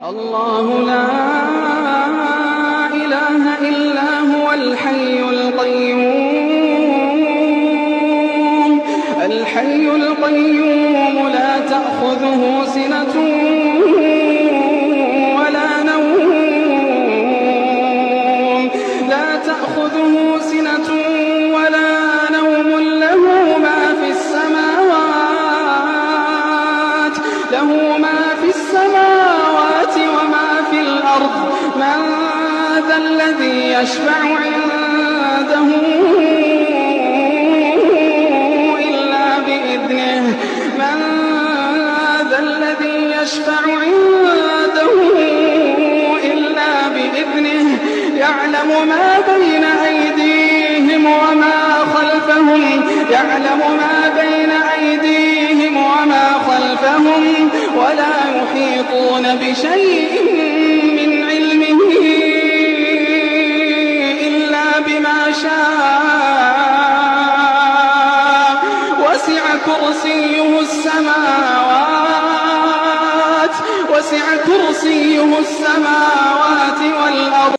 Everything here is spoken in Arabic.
الله لا إله إلا هو الحي القيوم لا تأخذه سنة ولا نوم له ما في السماوات وما في الأرض من ذا الذي يشفع عنده إلا بإذنه يعلم ما بين أيديهم وما خلفهم ولا يحيطون بشيء من علمه إلا بما شاء وسع كرسيه السماوات والأرض